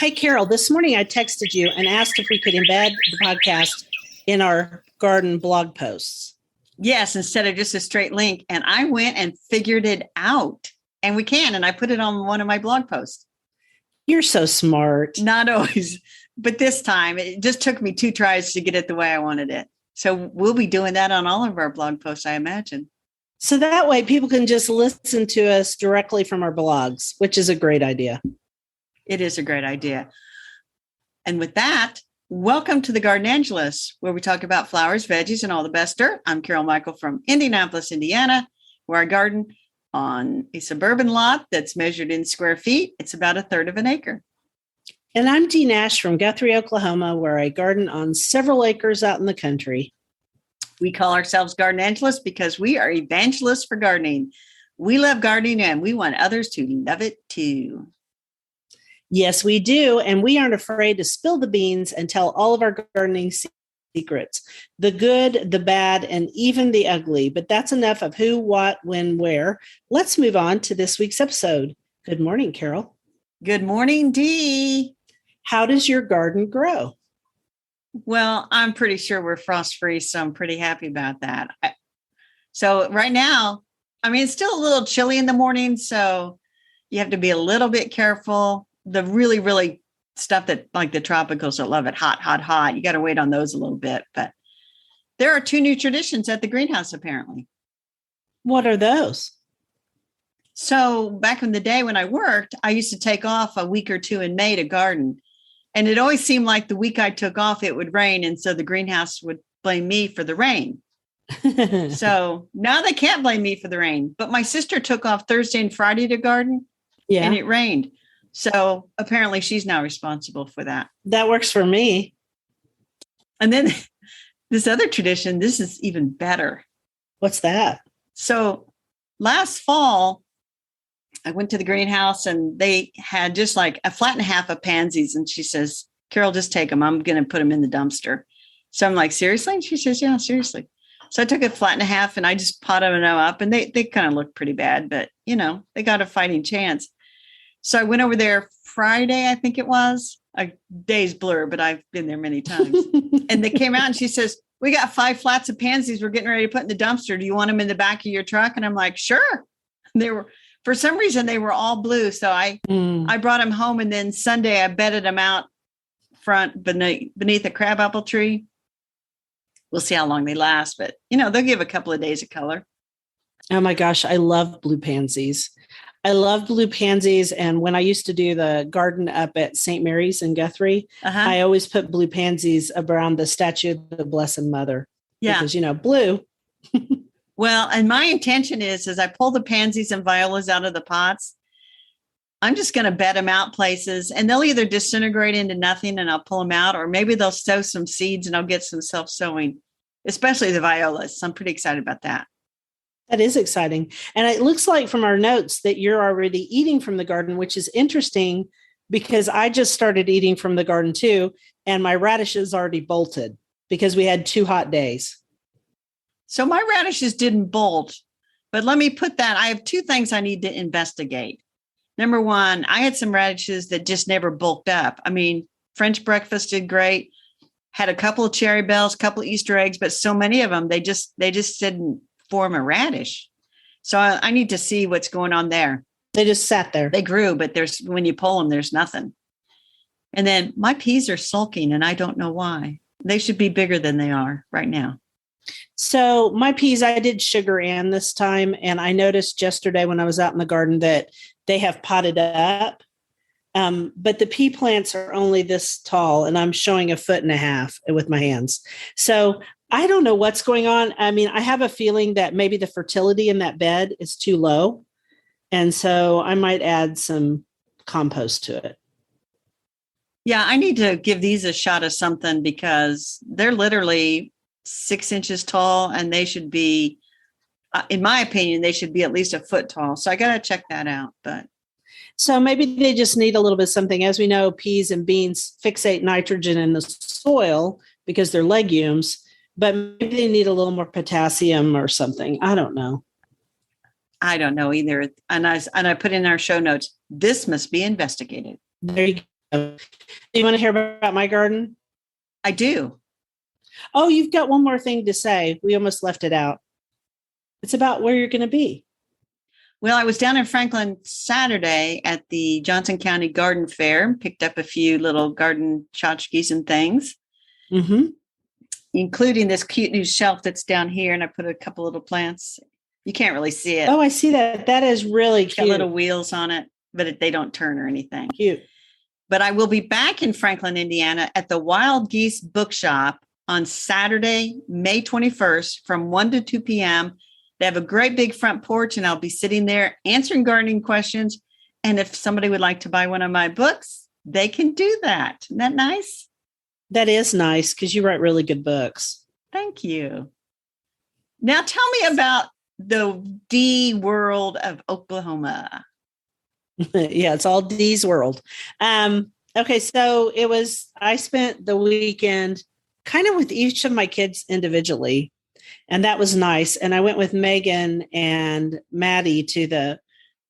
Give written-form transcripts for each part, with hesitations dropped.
Hey, Carol, this morning I texted you and asked if we could embed the podcast in our garden blog posts. Yes, instead of just a straight link. And I went and figured it out. And we can. And I put it on one of my blog posts. You're so smart. Not always. But this time, it just took me 2 tries to get it the way I wanted it. So we'll be doing that on all of our blog posts, I imagine. So that way people can just listen to us directly from our blogs, which is a great idea. It is a great idea. And with that, welcome to the Garden Angelus, where we talk about flowers, veggies, and all the best dirt. I'm Carol Michael from Indianapolis, Indiana, where I garden on a suburban lot that's measured in square feet. It's about 1/3 of an acre. And I'm Dee Nash from Guthrie, Oklahoma, where I garden on several acres out in the country. We call ourselves Garden Angelus because we are evangelists for gardening. We love gardening and we want others to love it too. Yes, we do. And we aren't afraid to spill the beans and tell all of our gardening secrets, the good, the bad, and even the ugly. But that's enough of who, what, when, where. Let's move on to this week's episode. Good morning, Carol. Good morning, Dee. How does your garden grow? Well, I'm pretty sure we're frost-free, so I'm pretty happy about that. So right now, it's still a little chilly in the morning, so you have to be a little bit careful. The really, really stuff that like the tropicals that love it hot, hot, hot. You got to wait on those a little bit. But there are 2 new traditions at the greenhouse, apparently. What are those? So back in the day when I worked, I used to take off a week or 2 in May to garden. And it always seemed like the week I took off, it would rain. And so the greenhouse would blame me for the rain. So now they can't blame me for the rain. But my sister took off Thursday and Friday to garden. Yeah. And it rained. So apparently she's now responsible for that. That works for me. And then this other tradition, this is even better. What's that? So last fall, I went to the greenhouse and they had just like a flat and a half of pansies. And she says, Carol, just take them. I'm going to put them in the dumpster. So I'm like, seriously? And she says, yeah, seriously. So I took a flat and a half and I just potted them up and they kind of looked pretty bad, but they got a fighting chance. So I went over there Friday, I think it was. A day's blur, but I've been there many times. And they came out and she says, we got 5 flats of pansies we're getting ready to put in the dumpster. Do you want them in the back of your truck? And I'm like, sure. They were, for some reason, they were all blue. So I brought them home. And then Sunday, I bedded them out front beneath a crabapple tree. We'll see how long they last. But, they'll give a couple of days of color. Oh, my gosh. I love blue pansies. And when I used to do the garden up at St. Mary's in Guthrie, I always put blue pansies around the statue of the Blessed Mother. Yeah. Because, blue. Well, and my intention is, as I pull the pansies and violas out of the pots, I'm just going to bed them out places and they'll either disintegrate into nothing and I'll pull them out, or maybe they'll sow some seeds and I'll get some self-sowing, especially the violas. So I'm pretty excited about that. That is exciting. And it looks like from our notes that you're already eating from the garden, which is interesting because I just started eating from the garden too. And my radishes already bolted because we had 2 hot days. So my radishes didn't bolt, but let me put that. I have 2 things I need to investigate. Number 1, I had some radishes that just never bulked up. French breakfast did great. Had a couple of cherry bells, a couple of Easter eggs, but so many of them, they just didn't form a radish. So I need to see what's going on there. They just sat there. They grew, but when you pull them, there's nothing. And then my peas are sulking and I don't know why. They should be bigger than they are right now. So my peas, I did sugar in this time. And I noticed yesterday when I was out in the garden that they have potted up. But the pea plants are only this tall and I'm showing 1.5 feet with my hands. So I don't know what's going on. I have a feeling that maybe the fertility in that bed is too low. And so I might add some compost to it. Yeah, I need to give these a shot of something because they're literally 6 inches tall and they should be, in my opinion, they should be at least 1 foot tall. So I got to check that out. But so maybe they just need a little bit of something. As we know, peas and beans fixate nitrogen in the soil because they're legumes. But maybe they need a little more potassium or something. I don't know. I don't know either. And I put in our show notes, this must be investigated. There you Do you want to hear about my garden? I do. Oh, you've got one more thing to say. We almost left it out. It's about where you're going to be. Well, I was down in Franklin Saturday at the Johnson County Garden Fair, picked up a few little garden tchotchkes and things, including this cute new shelf that's down here. And I put a couple little plants. You can't really see it. Oh, I see that. That is really cute. Got little wheels on it, but they don't turn or anything. Cute. But I will be back in Franklin, Indiana at the Wild Geese Bookshop on Saturday, May 21st from 1 to 2 p.m. They have a great big front porch, and I'll be sitting there answering gardening questions. And if somebody would like to buy one of my books, they can do that. Isn't that nice? That is nice because you write really good books. Thank you. Now tell me about the Dee world of Oklahoma. Yeah, it's all Dee's world. Okay, so I spent the weekend kind of with each of my kids individually. And that was nice. And I went with Megan and Maddie to the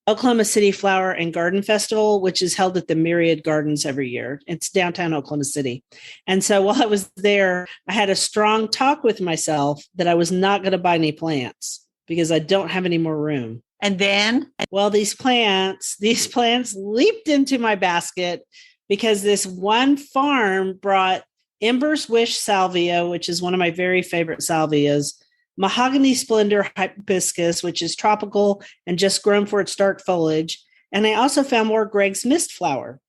Oklahoma City Flower and Garden Festival, which is held at the Myriad Gardens every year. It's downtown Oklahoma City. And so while I was there, I had a strong talk with myself that I was not going to buy any plants because I don't have any more room. And then? Well, these plants leaped into my basket because this one farm brought Ember's Wish salvia, which is one of my very favorite salvias, Mahogany Splendor hibiscus, which is tropical and just grown for its dark foliage. And I also found more Greg's Mist flower.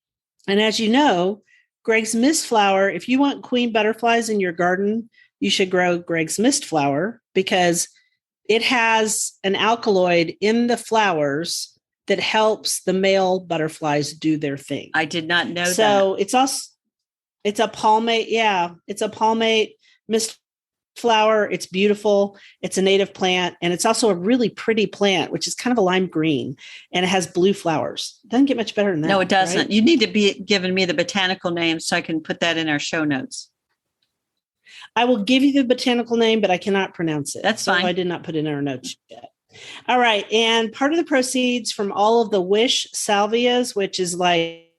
And as you know, Greg's Mist flower, if you want queen butterflies in your garden, you should grow Greg's Mist flower because it has an alkaloid in the flowers that helps the male butterflies do their thing. I did not know that. So it's a palmate. Yeah, it's a palmate mist flower. It's beautiful. It's a native plant. And it's also a really pretty plant, which is kind of a lime green. And it has blue flowers. Doesn't get much better than that. No, it doesn't. Right? You need to be giving me the botanical name so I can put that in our show notes. I will give you the botanical name, but I cannot pronounce it. That's fine. So I did not put it in our notes yet. All right. And part of the proceeds from all of the Wish salvias, which is like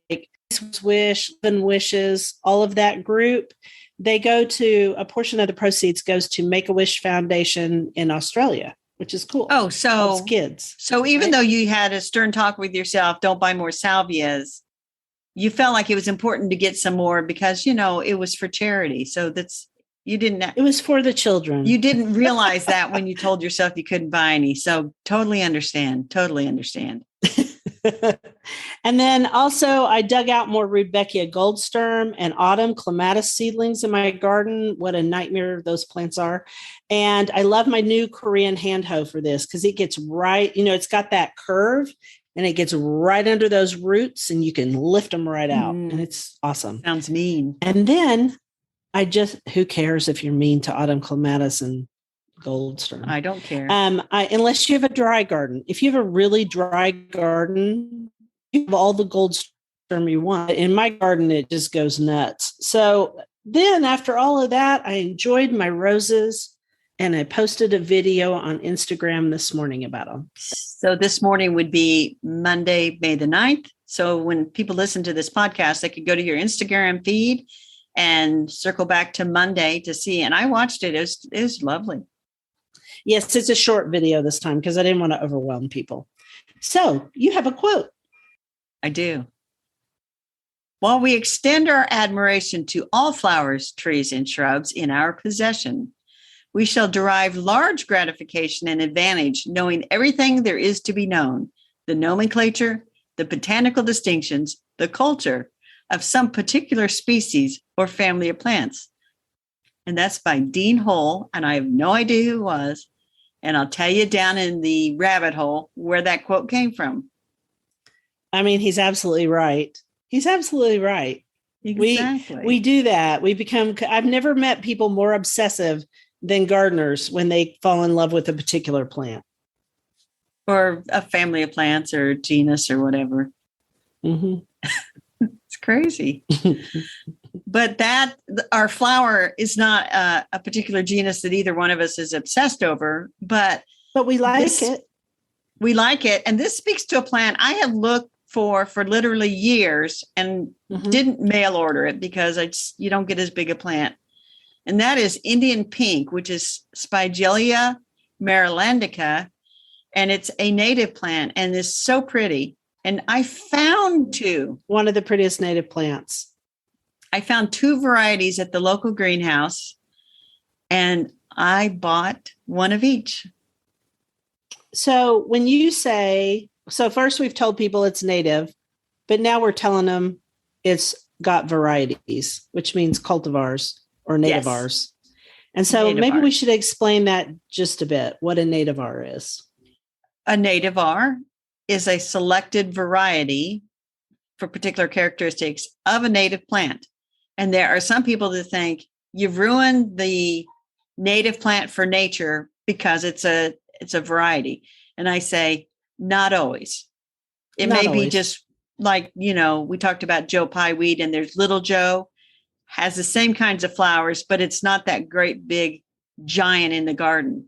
Wish, Seven Wishes, all of that group, they go to a portion of the proceeds goes to Make-A-Wish Foundation in Australia, which is cool. Oh, so helps kids. So even though you had a stern talk with yourself, don't buy more salvias, you felt like it was important to get some more because, it was for charity. So it was for the children. You didn't realize that when you told yourself you couldn't buy any. So totally understand. And then also I dug out more Rudbeckia goldsturm and autumn clematis seedlings in my garden. What a nightmare those plants are. And I love my new Korean hand hoe for this because it gets right, it's got that curve and it gets right under those roots and you can lift them right out. And it's awesome. Sounds mean. And then who cares if you're mean to autumn clematis and goldsturm? I don't care. Unless you have a dry garden. If you have a really dry garden, you have all the goldsturm you want. In my garden, it just goes nuts. So then after all of that, I enjoyed my roses and I posted a video on Instagram this morning about them. So this morning would be Monday, May the 9th. So when people listen to this podcast, they could go to your Instagram feed and circle back to Monday to see. And I watched it. It was lovely. Yes, it's a short video this time because I didn't want to overwhelm people. So you have a quote. I do. While we extend our admiration to all flowers, trees, and shrubs in our possession, we shall derive large gratification and advantage knowing everything there is to be known, the nomenclature, the botanical distinctions, the culture of some particular species or family of plants. And that's by Dean Hole, and I have no idea who it was. And I'll tell you down in the rabbit hole where that quote came from. I mean, he's absolutely right. Exactly. We do that. I've never met people more obsessive than gardeners when they fall in love with a particular plant. Or a family of plants or genus or whatever. Mm-hmm. It's crazy. But our flower is not a particular genus that either one of us is obsessed over, but we like it. We like it. And this speaks to a plant. I have looked for literally years and didn't mail order it because you don't get as big a plant. And that is Indian pink, which is Spigelia marylandica. And it's a native plant and is so pretty. And I found one of the prettiest native plants. I found 2 varieties at the local greenhouse, and I bought one of each. So when you say, so first we've told people it's native, but now we're telling them it's got varieties, which means cultivars or nativars. Yes. And so maybe we should explain that just a bit, what a nativar is. A nativar is a selected variety for particular characteristics of a native plant. And there are some people that think you've ruined the native plant for nature because it's a variety. And I say, not always. It may be just like, we talked about Joe Pye weed, and there's Little Joe, has the same kinds of flowers, but it's not that great big giant in the garden.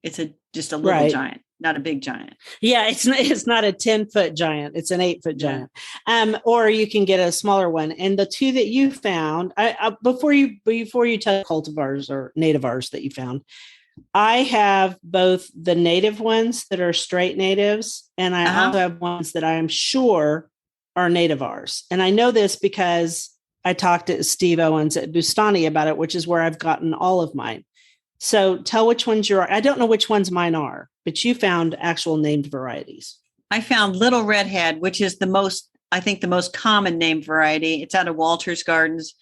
It's just a little giant, not a big giant. Yeah, it's not a 10-foot giant. It's an 8-foot giant. Or you can get a smaller one. And the 2 that you found, before you tell cultivars or nativars that you found, I have both the native ones that are straight natives, and I also have ones that I am sure are nativars. And I know this because I talked to Steve Owens at Bustani about it, which is where I've gotten all of mine. So tell which ones I don't know which ones mine are, but you found actual named varieties. I found Little Redhead, which is the most common named variety. It's out of Walter's Gardens.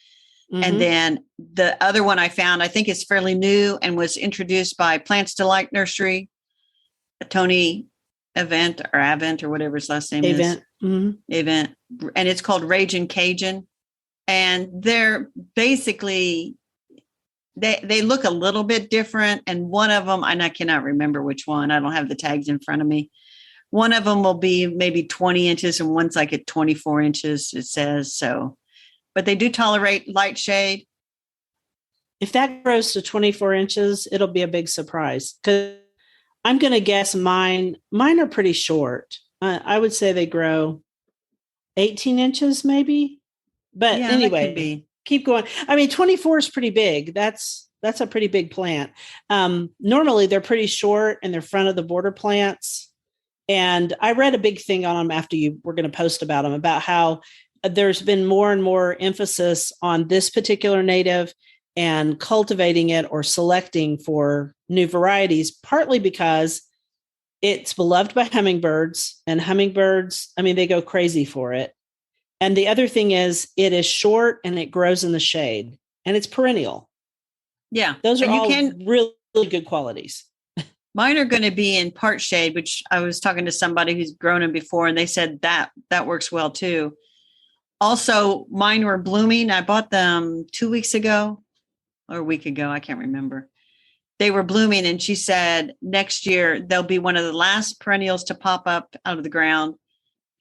Mm-hmm. And then the other one I found, I think is fairly new and was introduced by Plants Delight Nursery, Tony Avent or whatever his last name is. Mm-hmm. Event. And it's called Ragin' Cajun. And they're basically, they look a little bit different. And one of them, and I cannot remember which one. I don't have the tags in front of me. One of them will be maybe 20 inches and one's like at 24 inches, it says. So, but they do tolerate light shade. If that grows to 24 inches, it'll be a big surprise. Because I'm going to guess mine are pretty short. I would say they grow 18 inches maybe. But anyway, keep going. I mean, 24 is pretty big. That's a pretty big plant. Normally, they're pretty short and they're front of the border plants. And I read a big thing on them after we're going to post about them, about how there's been more and more emphasis on this particular native and cultivating it or selecting for new varieties, partly because it's beloved by hummingbirds, and hummingbirds, I mean, they go crazy for it. And the other thing is it is short and it grows in the shade and it's perennial. Yeah. Those are all really good qualities. Mine are going to be in part shade, which I was talking to somebody who's grown them before, and they said that works well too. Also, mine were blooming. I bought them 2 weeks ago or a week ago. I can't remember. They were blooming, and she said next year they'll be one of the last perennials to pop up out of the ground,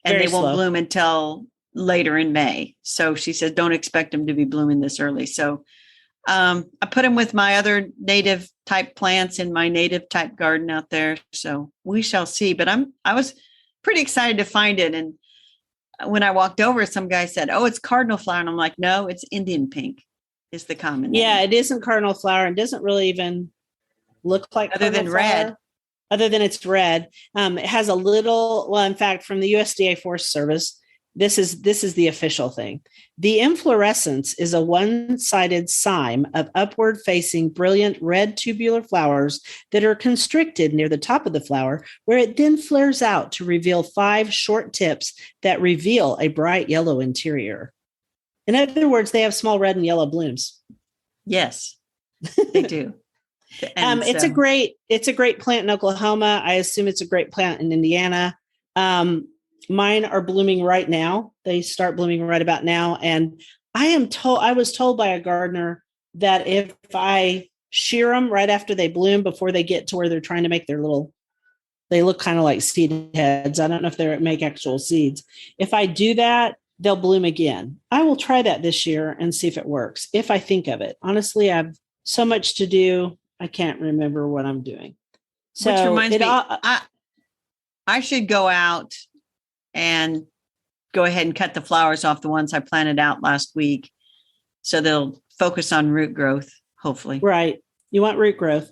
and they won't bloom until later in May. So she said, don't expect them to be blooming this early. So I put them with my other native type plants in my native type garden out there. So we shall see. But I was pretty excited to find it. And when I walked over, some guy said, "Oh, it's cardinal flower." And I'm like, "No, it's Indian pink is the common name." Yeah, it isn't cardinal flower. It doesn't really even look like other than red. Other than it's red. It has a little, well, in fact, from the USDA Forest Service, this is the official thing. The inflorescence is a one-sided cyme of upward-facing, brilliant red tubular flowers that are constricted near the top of the flower, where it then flares out to reveal 5 short tips that reveal a bright yellow interior. In other words, they have small red and yellow blooms. Yes, they do. It's a great plant in Oklahoma. I assume it's a great plant in Indiana. Mine are blooming right now. They start blooming right about now. And I was told by a gardener that if I shear them right after they bloom, before they get to where they're trying to make they look kind of like seed heads. I don't know if they make actual seeds. If I do that, they'll bloom again. I will try that this year and see if it works, if I think of it. Honestly, I have so much to do. I can't remember what I'm doing. So which reminds me, I should go out and go ahead and cut the flowers off the ones I planted out last week. So they'll focus on root growth, hopefully. Right. You want root growth.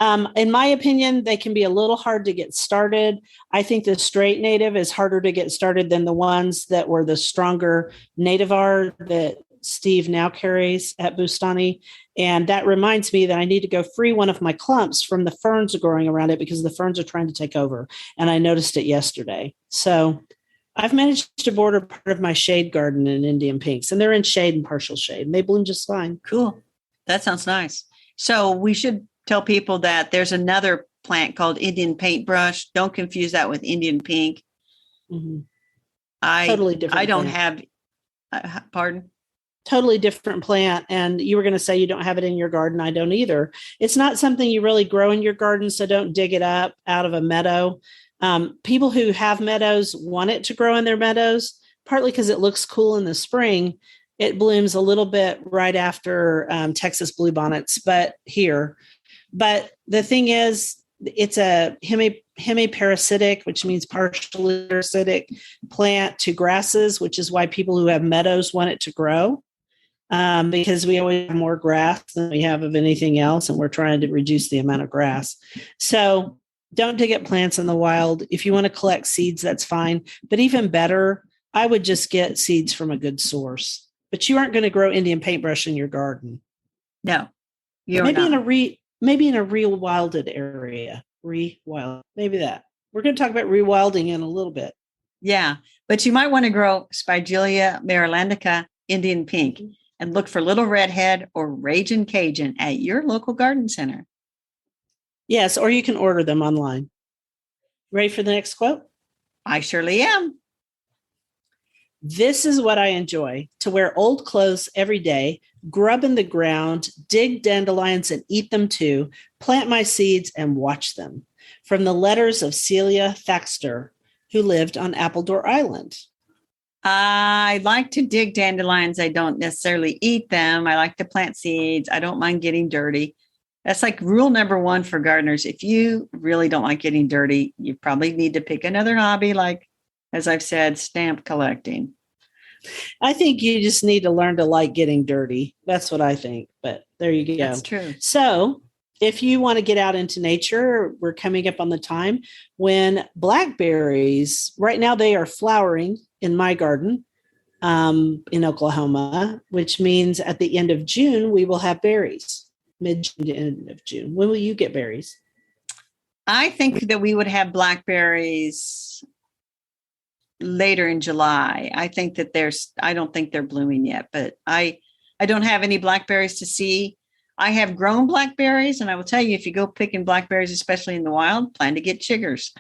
In my opinion, they can be a little hard to get started. I think the straight native is harder to get started than the ones that were the stronger native are that Steve now carries at Bustani. And that reminds me that I need to go free one of my clumps from the ferns growing around it because the ferns are trying to take over. And I noticed it yesterday. So I've managed to border part of my shade garden in Indian pinks, and they're in shade and partial shade, and they bloom just fine. Cool. That sounds nice. So we should tell people that there's another plant called Indian paintbrush. Don't confuse that with Indian pink. Mm-hmm. Totally different. I don't have, pardon? Totally different plant. And you were going to say you don't have it in your garden. I don't either. It's not something you really grow in your garden, so don't dig it up out of a meadow. People who have meadows want it to grow in their meadows, partly because it looks cool in the spring. It blooms a little bit right after Texas bluebonnets, but the thing is, it's a hemiparasitic, which means partially parasitic plant to grasses, which is why people who have meadows want it to grow, because we always have more grass than we have of anything else, and we're trying to reduce the amount of grass. So don't dig up plants in the wild. If you want to collect seeds, that's fine. But even better, I would just get seeds from a good source. But you aren't going to grow Indian paintbrush in your garden. No, you're maybe not. Maybe in a rewilded area. Maybe that. We're going to talk about rewilding in a little bit. Yeah, but you might want to grow Spigelia marylandica Indian pink and look for Little Redhead or Ragin' Cajun at your local garden center. Yes, or you can order them online. Ready for the next quote? I surely am. This is what I enjoy, to wear old clothes every day, grub in the ground, dig dandelions and eat them too, plant my seeds and watch them. From the letters of Celia Thaxter, who lived on Appledore Island. I like to dig dandelions. I don't necessarily eat them. I like to plant seeds. I don't mind getting dirty. That's like rule number one for gardeners. If you really don't like getting dirty, you probably need to pick another hobby, like, as I've said, stamp collecting. I think you just need to learn to like getting dirty. That's what I think. But there you go. That's true. So if you want to get out into nature, we're coming up on the time when blackberries, right now they are flowering in my garden in Oklahoma, which means at the end of June, we will have berries. Mid-June to end of June. When will you get berries? I think that we would have blackberries later in July. I think that I don't think they're blooming yet, but I don't have any blackberries to see. I have grown blackberries, and I will tell you, if you go picking blackberries, especially in the wild, plan to get chiggers.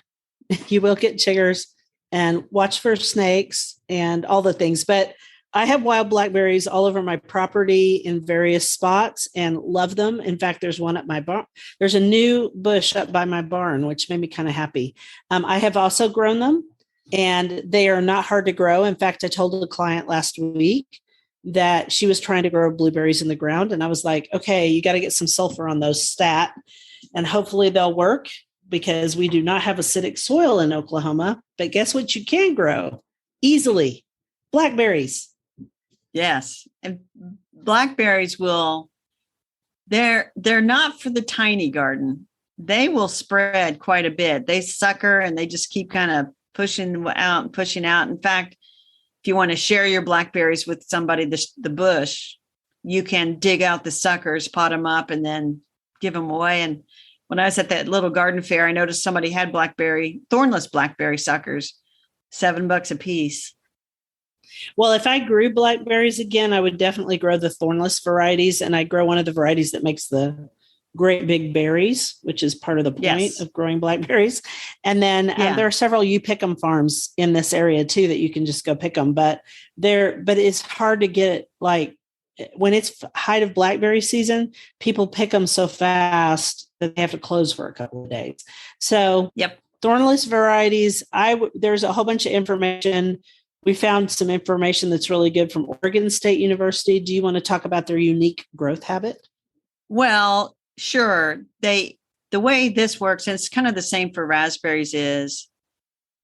You will get chiggers, and watch for snakes and all the things. But I have wild blackberries all over my property in various spots and love them. In fact, there's one at my barn. There's a new bush up by my barn, which made me kind of happy. I have also grown them, and they are not hard to grow. In fact, I told a client last week that she was trying to grow blueberries in the ground. And I was like, okay, you got to get some sulfur on those stat, and hopefully they'll work, because we do not have acidic soil in Oklahoma. But guess what you can grow easily? Blackberries. Yes. And blackberries they're not for the tiny garden. They will spread quite a bit. They sucker and they just keep kind of pushing out and pushing out. In fact, if you want to share your blackberries with somebody, the bush, you can dig out the suckers, pot them up, and then give them away. And when I was at that little garden fair, I noticed somebody had thornless blackberry suckers, $7 a piece. Well, if I grew blackberries again, I would definitely grow the thornless varieties, and I grow one of the varieties that makes the great big berries, which is part of the point of growing blackberries. And then there are several you pick 'em farms in this area too that you can just go pick them. But it's hard to get, like, when it's height of blackberry season, people pick them so fast that they have to close for a couple of days. So thornless varieties, there's a whole bunch of information. We found some information that's really good from Oregon State University. Do you want to talk about their unique growth habit? Well, sure. The way this works, and it's kind of the same for raspberries, is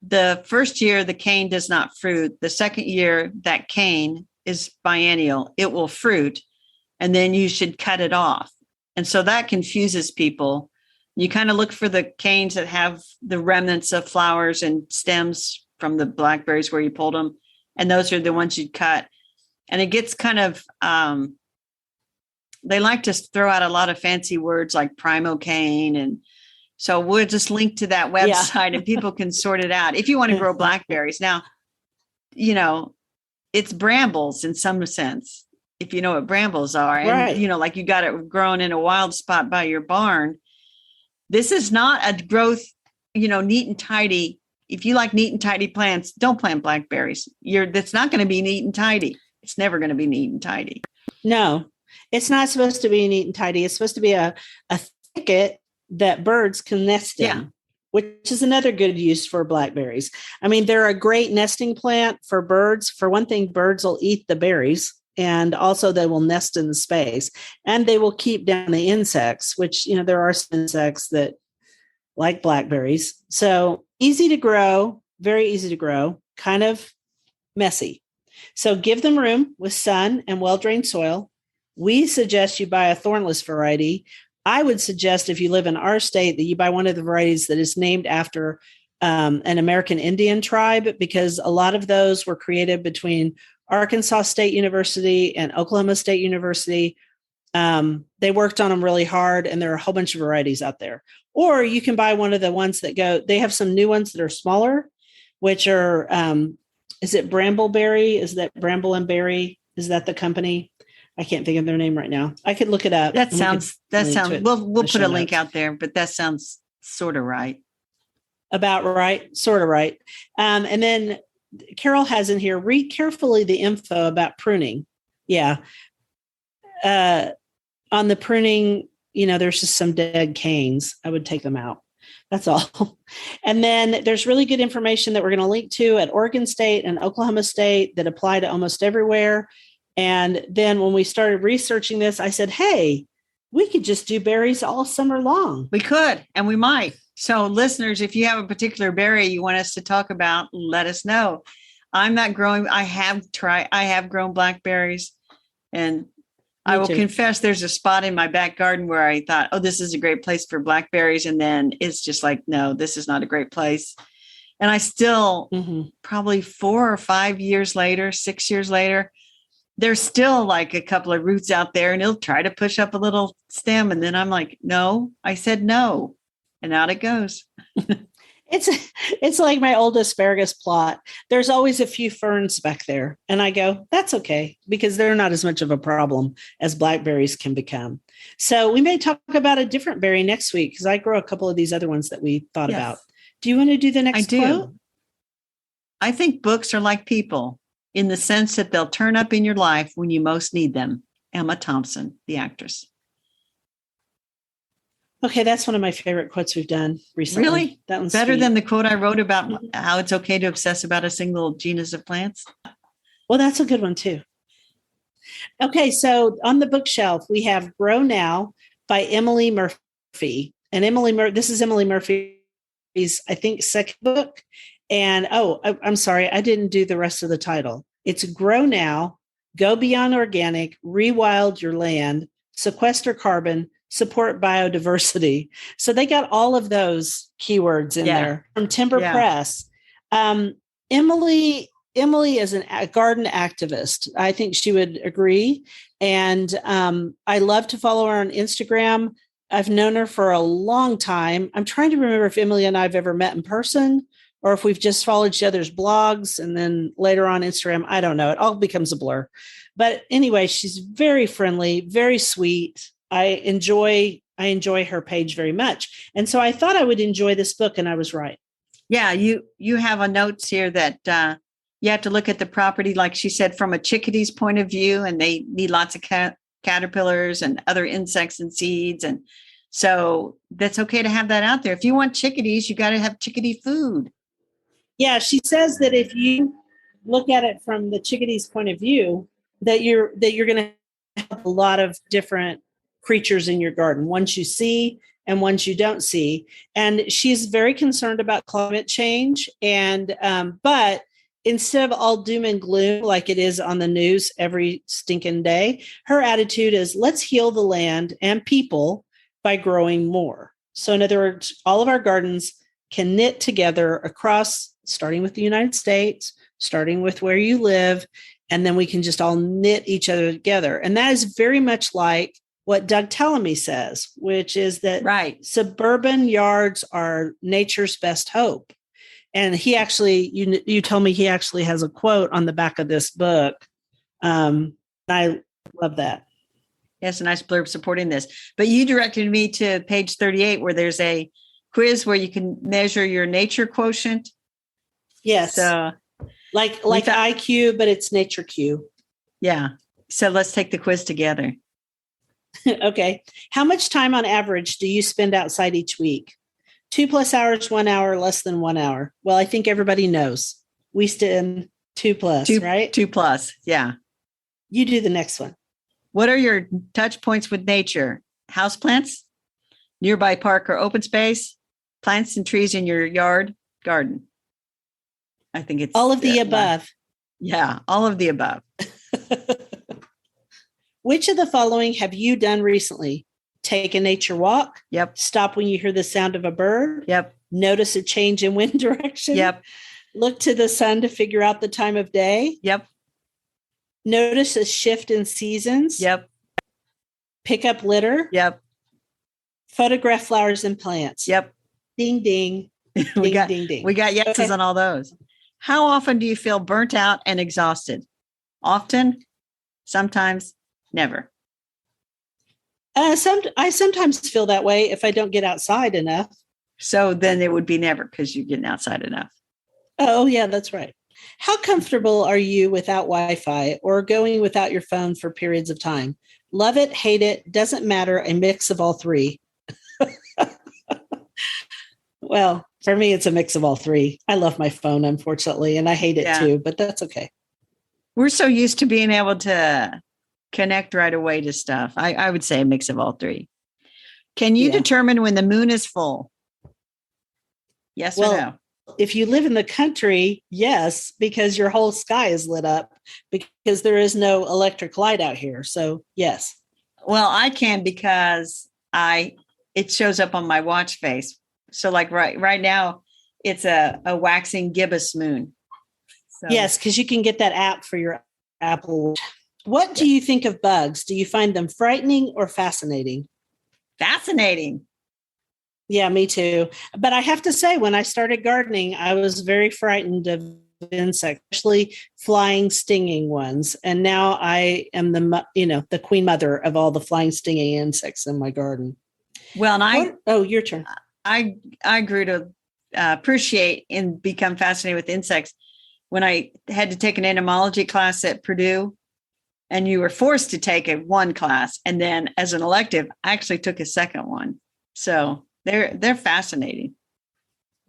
the first year the cane does not fruit. The second year that cane is biennial. It will fruit, and then you should cut it off. And so that confuses people. You kind of look for the canes that have the remnants of flowers and stems from the blackberries where you pulled them. And those are the ones you'd cut. And it gets kind of, they like to throw out a lot of fancy words like primo cane. And so we'll just link to that website and people can sort it out if you want to grow blackberries. Now, it's brambles in some sense, if you know what brambles are. And, right. Like you got it grown in a wild spot by your barn. This is not a growth, neat and tidy. If you like neat and tidy plants, don't plant blackberries. That's not going to be neat and tidy. It's never going to be neat and tidy. No, it's not supposed to be neat and tidy. It's supposed to be a thicket that birds can nest in, which is another good use for blackberries. I mean, they're a great nesting plant for birds. For one thing, birds will eat the berries, and also they will nest in the space, and they will keep down the insects, which, there are some insects that like blackberries. So easy to grow, very easy to grow, kind of messy. So give them room with sun and well-drained soil. We suggest you buy a thornless variety. I would suggest if you live in our state that you buy one of the varieties that is named after an American Indian tribe, because a lot of those were created between Arkansas State University and Oklahoma State University. They worked on them really hard, and there are a whole bunch of varieties out there. Or you can buy one of the ones that they have some new ones that are smaller, which are, is it Brambleberry? Is that Bramble and Berry? Is that the company? I can't think of their name right now. I could look it up. That sounds, we'll put a link out there, but that sounds sort of right. About right, sort of right. And then Carol has in here, read carefully the info about pruning. Yeah. On the pruning, there's just some dead canes. I would take them out. That's all. And then there's really good information that we're going to link to at Oregon State and Oklahoma State that apply to almost everywhere. And then when we started researching this, I said, hey, we could just do berries all summer long. We could, and we might. So listeners, if you have a particular berry you want us to talk about, let us know. I'm not growing. I have grown blackberries, and I will confess there's a spot in my back garden where I thought, oh, this is a great place for blackberries. And then it's just like, no, this is not a great place. And I still, probably 4 or 5 years later, 6 years later, there's still like a couple of roots out there, and it'll try to push up a little stem. And then I'm like, no, I said no. And out it goes. It's like my old asparagus plot. There's always a few ferns back there. And I go, that's okay, because they're not as much of a problem as blackberries can become. So we may talk about a different berry next week, because I grow a couple of these other ones that we thought about. Do you want to do the next quote? I do. I think books are like people in the sense that they'll turn up in your life when you most need them. Emma Thompson, the actress. Okay, that's one of my favorite quotes we've done recently. Really? That one's better sweet. Than the quote I wrote about how it's okay to obsess about a single genus of plants? Well, that's a good one too. Okay, so on the bookshelf, we have Grow Now by Emily Murphy. And this is Emily Murphy's, I think, second book. And I'm sorry, I didn't do the rest of the title. It's Grow Now, Go Beyond Organic, Rewild Your Land, Sequester Carbon, Support Biodiversity. So they got all of those keywords in there from Timber Press. Emily is a garden activist. I think she would agree. And I love to follow her on Instagram. I've known her for a long time. I'm trying to remember if Emily and I have ever met in person, or if we've just followed each other's blogs and then later on Instagram. I don't know. It all becomes a blur. But anyway, she's very friendly, very sweet. I enjoy her page very much. And so I thought I would enjoy this book, and I was right. Yeah, you have a notes here that you have to look at the property, like she said, from a chickadee's point of view, and they need lots of caterpillars and other insects and seeds. And so that's okay to have that out there. If you want chickadees, you got to have chickadee food. Yeah, she says that if you look at it from the chickadee's point of view, that you're going to have a lot of different creatures in your garden. Ones you see and ones you don't see. And she's very concerned about climate change. And, but instead of all doom and gloom like it is on the news every stinking day, her attitude is let's heal the land and people by growing more. So in other words, all of our gardens can knit together across, starting with the United States, starting with where you live, and then we can just all knit each other together. And that is very much like what Doug Tellamy says, which is that suburban yards are nature's best hope. And he actually, you told me he actually has a quote on the back of this book. I love that. Yes, a nice blurb supporting this. But you directed me to page 38, where there's a quiz where you can measure your nature quotient. Yes. So, like IQ, but it's nature Q. Yeah. So let's take the quiz together. Okay. How much time on average do you spend outside each week? 2+ hours, 1 hour, less than 1 hour. Well, I think everybody knows. We spend 2+, right? 2+. Yeah. You do the next one. What are your touch points with nature? Houseplants, nearby park or open space, plants and trees in your yard, garden. I think it's all of the above. Yeah, all of the above. Which of the following have you done recently? Take a nature walk. Yep. Stop when you hear the sound of a bird. Yep. Notice a change in wind direction. Yep. Look to the sun to figure out the time of day. Yep. Notice a shift in seasons. Yep. Pick up litter. Yep. Photograph flowers and plants. Yep. Ding, ding. we got ding, ding. We got yeses on all those. How often do you feel burnt out and exhausted? Often, sometimes, never. I sometimes feel that way if I don't get outside enough. So then it would be never because you're getting outside enough. Oh, yeah, that's right. How comfortable are you without Wi-Fi or going without your phone for periods of time? Love it, hate it, doesn't matter, a mix of all three. Well, for me, it's a mix of all three. I love my phone, unfortunately, and I hate it too, but that's okay. We're so used to being able to connect right away to stuff. I would say a mix of all three. Can you determine when the moon is full? Yes or no? If you live in the country, yes, because your whole sky is lit up because there is no electric light out here. So yes. Well, I can because it shows up on my watch face. So like right now, it's a waxing gibbous moon. So. Yes, because you can get that app for your Apple. What do you think of bugs? Do you find them frightening or fascinating? Fascinating. Yeah, me too. But I have to say, when I started gardening, I was very frightened of insects, especially flying, stinging ones. And now I am the queen mother of all the flying, stinging insects in my garden. Well, and your turn. I grew to appreciate and become fascinated with insects when I had to take an entomology class at Purdue. And you were forced to take one class. And then as an elective, I actually took a second one. So they're fascinating.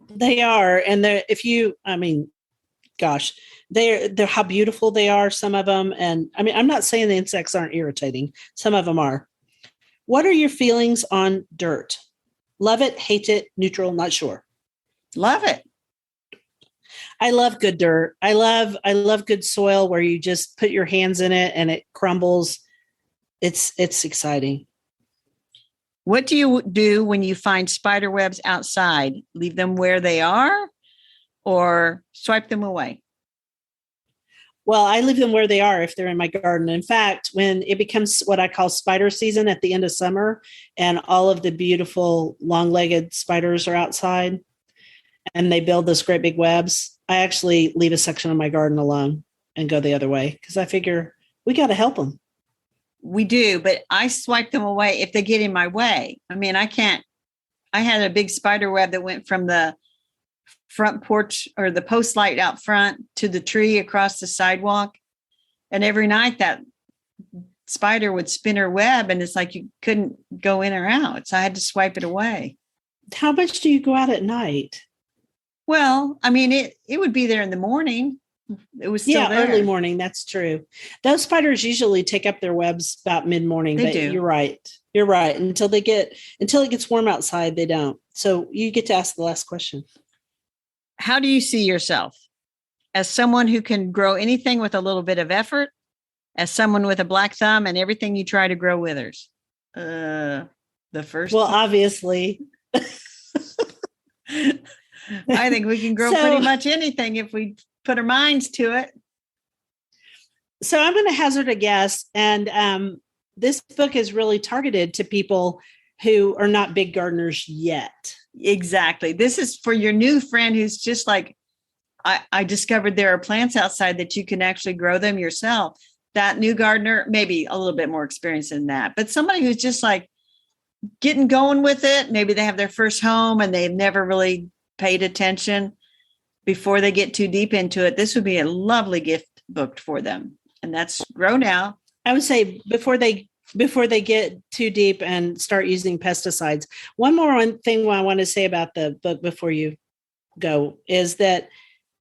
They are. And they're how beautiful they are, some of them. And I'm not saying the insects aren't irritating. Some of them are. What are your feelings on dirt? Love it, hate it, neutral, not sure. Love it. I love good dirt. I love good soil where you just put your hands in it and it crumbles. It's exciting. What do you do when you find spider webs outside? Leave them where they are or swipe them away? Well, I leave them where they are if they're in my garden. In fact, when it becomes what I call spider season at the end of summer and all of the beautiful long-legged spiders are outside and they build those great big webs, I actually leave a section of my garden alone and go the other way because I figure we got to help them. We do, but I swipe them away if they get in my way. I had a big spider web that went from the front porch or the post light out front to the tree across the sidewalk. And every night that spider would spin her web and it's like you couldn't go in or out. So I had to swipe it away. How much do you go out at night? Well, it would be there in the morning. It was still there. Early morning. That's true. Those spiders usually take up their webs about mid-morning, but do. You're right. You're right. Until it gets warm outside, they don't. So you get to ask the last question. How do you see yourself? As someone who can grow anything with a little bit of effort, as someone with a black thumb and everything you try to grow withers? The first. Well, obviously. I think we can grow pretty much anything if we put our minds to it. So I'm going to hazard a guess. And this book is really targeted to people who are not big gardeners yet. Exactly. This is for your new friend who's just like, I discovered there are plants outside that you can actually grow them yourself. That new gardener, maybe a little bit more experience than that, but somebody who's just like getting going with it. Maybe they have their first home and they've never really paid attention before they get too deep into it. This would be a lovely gift book for them. And that's Grow Now. I would say before they get too deep and start using pesticides. One thing I want to say about the book before you go is that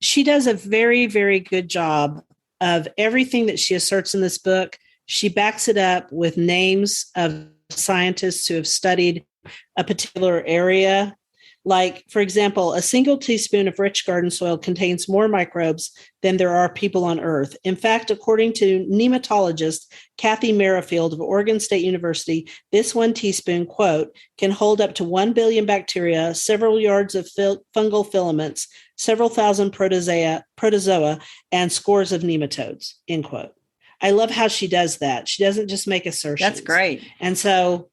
she does a very, very good job of everything that she asserts in this book. She backs it up with names of scientists who have studied a particular area. Like, for example, a single teaspoon of rich garden soil contains more microbes than there are people on Earth. In fact, according to nematologist Kathy Merrifield of Oregon State University, this 1 teaspoon, quote, can hold up to 1 billion bacteria, several yards of fungal filaments, several thousand protozoa, and scores of nematodes, end quote. I love how she does that. She doesn't just make assertions. That's great. And so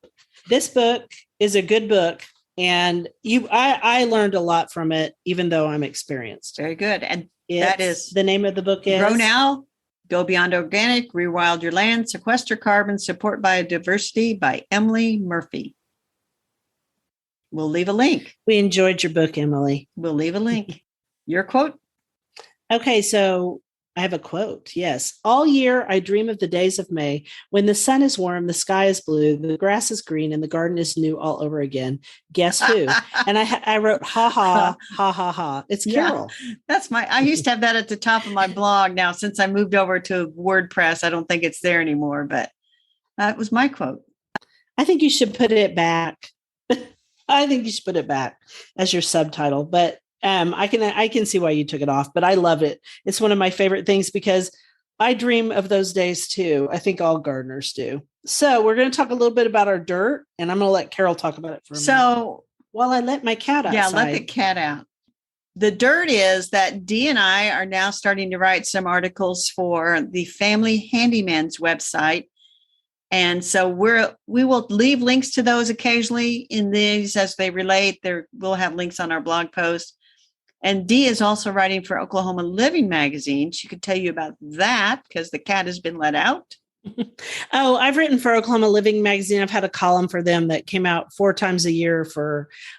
this book is a good book. And I learned a lot from it, even though I'm experienced. Very good. And that is the name of the book is Grow Now, Go Beyond Organic, Rewild Your Land, Sequester Carbon, Support Biodiversity by Emily Murphy. We'll leave a link. We enjoyed your book, Emily. We'll leave a link. Your quote? Okay, so I have a quote. Yes. All year, I dream of the days of May when the sun is warm, the sky is blue, the grass is green, and the garden is new all over again. Guess who? And I wrote, ha, ha, ha, ha, ha. It's Carol. Yeah, I used to have that at the top of my blog. Now, since I moved over to WordPress, I don't think it's there anymore, but that was my quote. I think you should put it back. I think you should put it back as your subtitle, but I can see why you took it off, but I love it. It's one of my favorite things because I dream of those days too. I think all gardeners do. So we're going to talk a little bit about our dirt, and I'm going to let Carol talk about it for a minute. While I let my cat outside. Yeah, let the cat out. The dirt is that Dee and I are now starting to write some articles for the Family Handyman's website. And so we will leave links to those occasionally in these as they relate. We'll have links on our blog post. And Dee is also writing for Oklahoma Living Magazine. She could tell you about that because the cat has been let out. Oh, I've written for Oklahoma Living Magazine. I've had a column for them that came out 4 times a year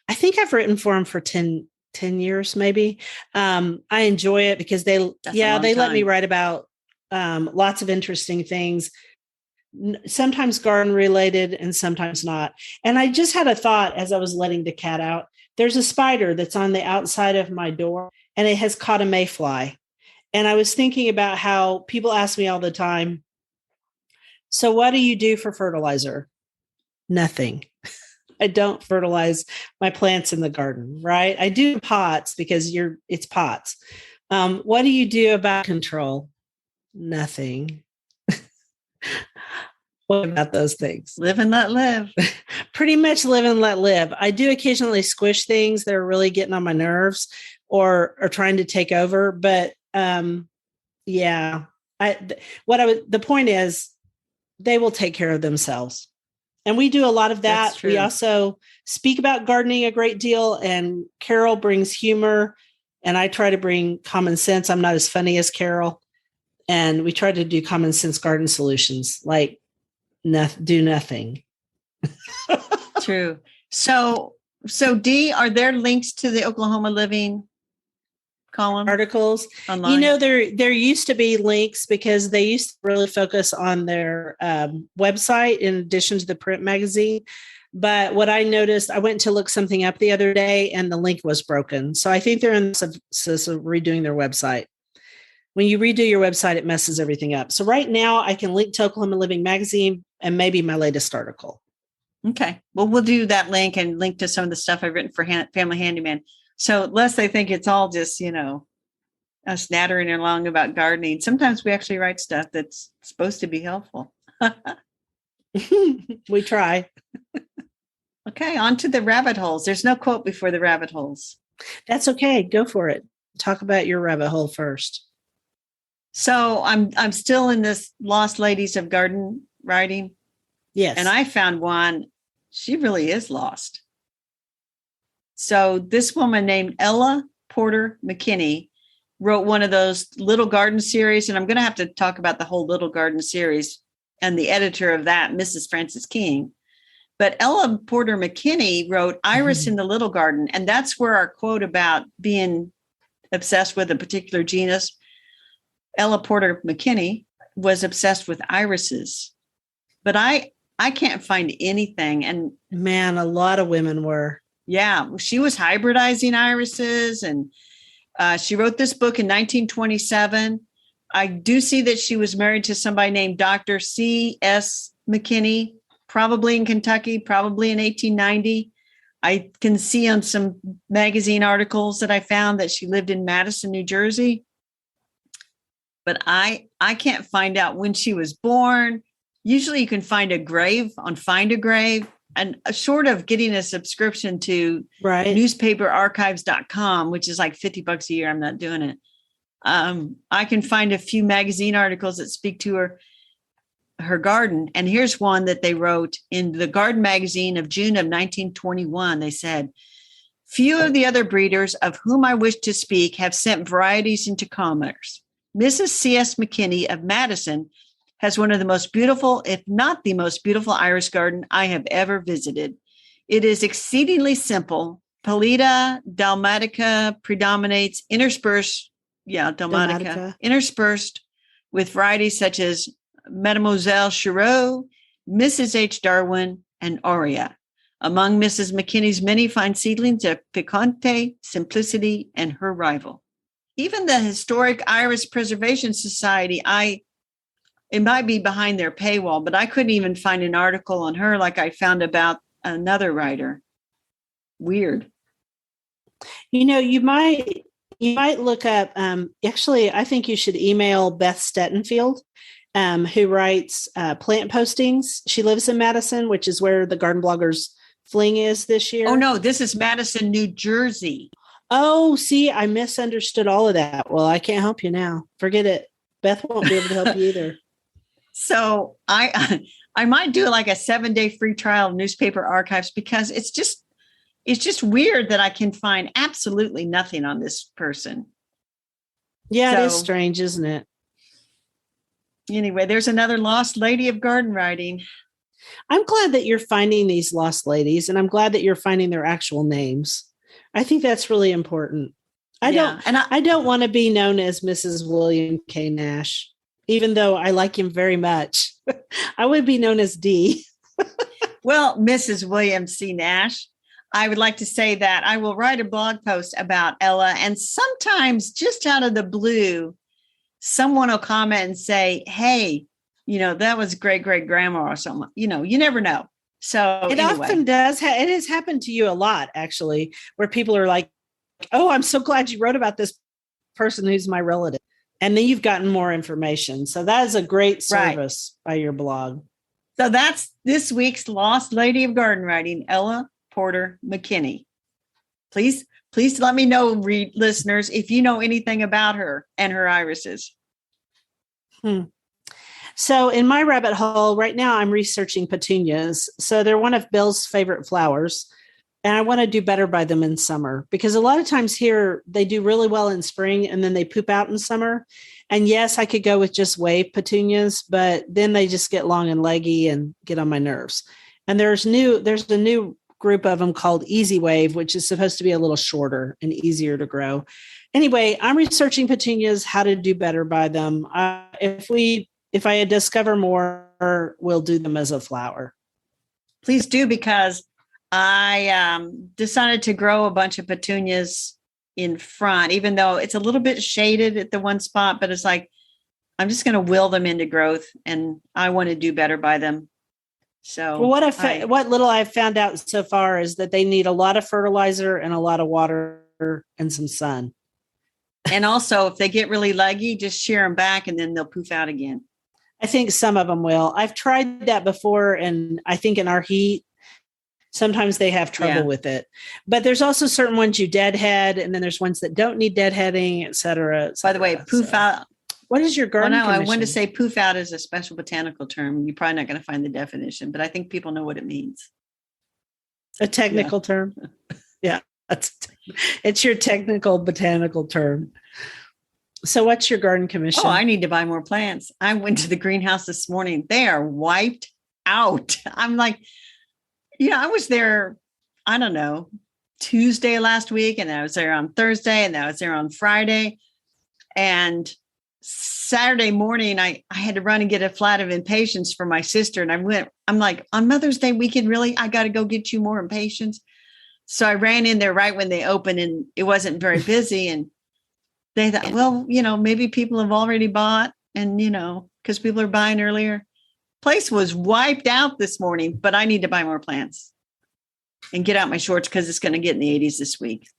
I think I've written for them for 10 years, maybe. I enjoy it because they let me write about lots of interesting things, sometimes garden related and sometimes not. And I just had a thought as I was letting the cat out. There's a spider that's on the outside of my door and it has caught a mayfly. And I was thinking about how people ask me all the time, so what do you do for fertilizer? Nothing. I don't fertilize my plants in the garden, right? I do pots because it's pots. What do you do about control? Nothing. What about those things? Live and let live. Pretty much live and let live. I do occasionally squish things that are really getting on my nerves or trying to take over. But the point is they will take care of themselves. And we do a lot of that. We also speak about gardening a great deal, and Carol brings humor and I try to bring common sense. I'm not as funny as Carol. And we try to do common sense garden solutions, like do nothing. True. So Dee, are there links to the Oklahoma Living column articles online? There used to be links because they used to really focus on their website in addition to the print magazine. But what I noticed, I went to look something up the other day and the link was broken. So I think they're in the process of redoing their website. When you redo your website, it messes everything up. So right now I can link to Oklahoma Living Magazine and maybe my latest article. Okay. Well, we'll do that link and link to some of the stuff I've written for Family Handyman. So lest they think it's all just, us nattering along about gardening. Sometimes we actually write stuff that's supposed to be helpful. We try. Okay. On to the rabbit holes. There's no quote before the rabbit holes. That's okay. Go for it. Talk about your rabbit hole first. So I'm still in this Lost Ladies of Garden writing. Yes. And I found one. She really is lost. So this woman named Ella Porter McKinney wrote one of those Little Garden series. And I'm going to have to talk about the whole Little Garden series and the editor of that, Mrs. Frances King. But Ella Porter McKinney wrote Iris in the Little Garden. And that's where our quote about being obsessed with a particular genus, Ella Porter McKinney was obsessed with irises. But I can't find anything. And man, a lot of women were. Yeah, she was hybridizing irises. And she wrote this book in 1927. I do see that she was married to somebody named Dr. C.S. McKinney, probably in Kentucky, probably in 1890. I can see on some magazine articles that I found that she lived in Madison, New Jersey. But I can't find out when she was born. Usually you can find a grave on Find a Grave, and short of getting a subscription to newspaperarchives.com, which is like $50 a year. I'm not doing it. I can find a few magazine articles that speak to her garden. And here's one that they wrote in the Garden Magazine of June of 1921. They said, few of the other breeders of whom I wish to speak have sent varieties into commerce. Mrs. C.S. McKinney of Madison has one of the most beautiful, if not the most beautiful iris garden I have ever visited. It is exceedingly simple. Pallida dalmatica predominates, interspersed with varieties such as Mademoiselle Chiraud, Mrs. H. Darwin, and Aurea. Among Mrs. McKinney's many fine seedlings are Piquante, Simplicity, and her rival. Even the Historic Iris Preservation Society, it might be behind their paywall, but I couldn't even find an article on her like I found about another writer. Weird. You might look up, actually, I think you should email Beth Stettenfield, who writes plant postings. She lives in Madison, which is where the Garden Bloggers Fling is this year. Oh, no, this is Madison, New Jersey. Oh, see, I misunderstood all of that. Well, I can't help you now. Forget it. Beth won't be able to help you either. So I might do like a 7-day free trial of Newspaper Archives, because it's just weird that I can find absolutely nothing on this person. Yeah, it is strange, isn't it? Anyway, there's another lost lady of garden writing. I'm glad that you're finding these lost ladies, and I'm glad that you're finding their actual names. I think that's really important. I don't want to be known as Mrs. William K. Nash, even though I like him very much. I would be known as Dee. Well, Mrs. William C. Nash, I would like to say that I will write a blog post about Ella, and sometimes just out of the blue, someone will comment and say, hey, that was great-great-grandma or something. You never know. So it often does. It has happened to you a lot, actually, where people are like, oh, I'm so glad you wrote about this person who's my relative. And then you've gotten more information. So that is a great service by your blog. So that's this week's Lost Lady of Garden Writing, Ella Porter McKinney. Please let me know, listeners, if you know anything about her and her irises. So in my rabbit hole right now, I'm researching petunias. So they're one of Bill's favorite flowers. And I want to do better by them in summer, because a lot of times here they do really well in spring and then they poop out in summer. And yes, I could go with just wave petunias, but then they just get long and leggy and get on my nerves. And there's a new group of them called Easy Wave, which is supposed to be a little shorter and easier to grow. Anyway, I'm researching petunias, how to do better by them. If I discover more, we'll do them as a flower. Please do, because I decided to grow a bunch of petunias in front, even though it's a little bit shaded at the one spot, but it's like, I'm just going to will them into growth, and I want to do better by them. So well, what little I've found out so far is that they need a lot of fertilizer and a lot of water and some sun. And also, if they get really leggy, just shear them back and then they'll poof out again. I think some of them will. I've tried that before, and I think in our heat, sometimes they have trouble with it. But there's also certain ones you deadhead, and then there's ones that don't need deadheading, et cetera, et cetera. By the way, poof out. What is your garden commission? I wanted to say poof out is a special botanical term. You're probably not going to find the definition, but I think people know what it means. A technical term? Yeah. It's your technical botanical term. So what's your garden commission? Oh, I need to buy more plants. I went to the greenhouse this morning. They are wiped out. I'm like, I was there, I don't know, Tuesday last week, and I was there on Thursday, and I was there on Friday. And Saturday morning, I had to run and get a flat of impatiens for my sister. And I'm like, on Mother's Day weekend, really? I got to go get you more impatiens. So I ran in there right when they opened, and it wasn't very busy. And they thought, well, maybe people have already bought, and, because people are buying earlier. Place was wiped out this morning, but I need to buy more plants and get out my shorts because it's going to get in the 80s this week.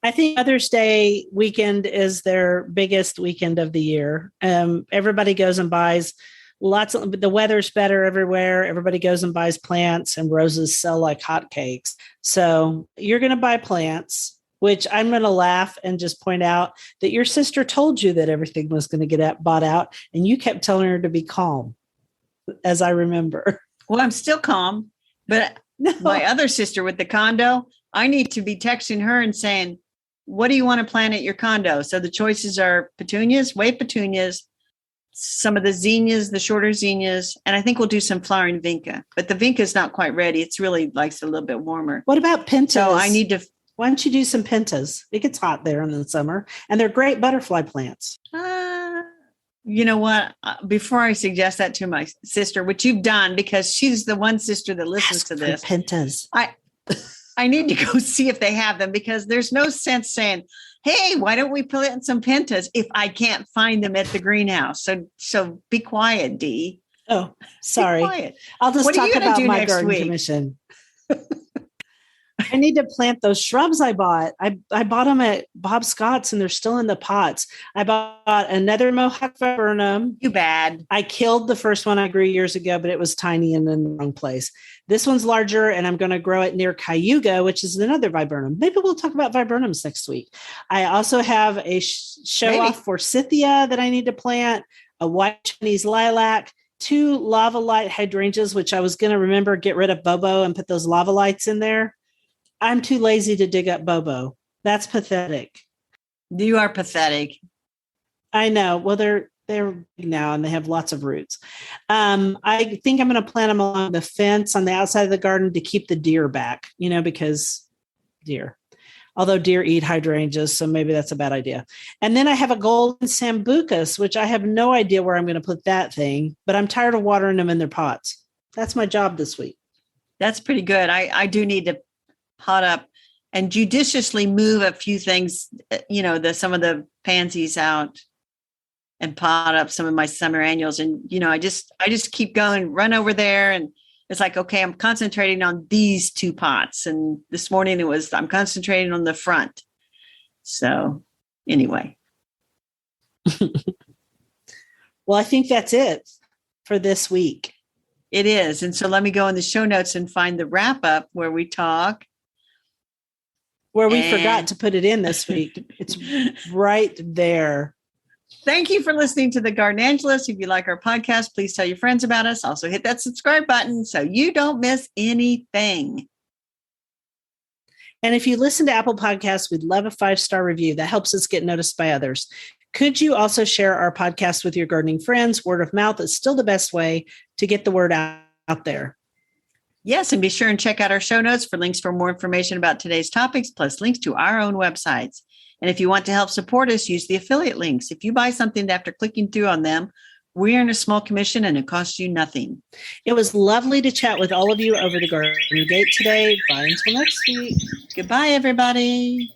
I think Mother's Day weekend is their biggest weekend of the year. Everybody goes and buys the weather's better everywhere. Everybody goes and buys plants, and roses sell like hotcakes. So you're going to buy plants, which I'm going to laugh and just point out that your sister told you that everything was going to get bought out, and you kept telling her to be calm, as I remember. Well, I'm still calm, but my other sister with the condo, I need to be texting her and saying, what do you want to plant at your condo? So the choices are petunias, wave petunias, some of the zinnias, the shorter zinnias, and I think we'll do some flowering vinca. But the vinca is not quite ready. It's really likes a little bit warmer. What about pentas? So I need to. Why don't you do some pentas? It gets hot there in the summer, and they're great butterfly plants. You know what? Before I suggest that to my sister, which you've done because she's the one sister that listens to this. Pentas. I need to go see if they have them, because there's no sense saying, hey, why don't we plant some pentas if I can't find them at the greenhouse? So be quiet, Dee. Oh, sorry. Be quiet. I'll just talk about my garden commission. I need to plant those shrubs I bought. I bought them at Bob Scott's, and they're still in the pots. I bought another Mohawk viburnum. Too bad. I killed the first one I grew years ago, but it was tiny and in the wrong place. This one's larger, and I'm going to grow it near Cayuga, which is another viburnum. Maybe we'll talk about viburnums next week. I also have a show-off forsythia that I need to plant, a white Chinese lilac, 2 lava light hydrangeas, which I was going to remember get rid of Bobo and put those lava lights in there. I'm too lazy to dig up Bobo. That's pathetic. You are pathetic. I know. Well, they're big now, and they have lots of roots. I think I'm going to plant them along the fence on the outside of the garden to keep the deer back, because deer. Although deer eat hydrangeas, so maybe that's a bad idea. And then I have a golden sambucus, which I have no idea where I'm going to put that thing, but I'm tired of watering them in their pots. That's my job this week. That's pretty good. I do need to pot up and judiciously move a few things, some of the pansies out and pot up some of my summer annuals. And, I just keep going, run over there. And it's like, okay, I'm concentrating on these 2 pots. And this morning I'm concentrating on the front. So anyway. Well, I think that's it for this week. It is. And so let me go in the show notes and find the wrap up where we talk. Where we forgot to put it in this week. It's right there. Thank you for listening to The Garden Angelist. If you like our podcast, please tell your friends about us. Also hit that subscribe button so you don't miss anything. And if you listen to Apple Podcasts, we'd love a 5-star review. That helps us get noticed by others. Could you also share our podcast with your gardening friends? Word of mouth is still the best way to get the word out there. Yes, and be sure and check out our show notes for links for more information about today's topics, plus links to our own websites. And if you want to help support us, use the affiliate links. If you buy something after clicking through on them, we earn a small commission and it costs you nothing. It was lovely to chat with all of you over the Garden Gate today. Bye until next week. Goodbye, everybody.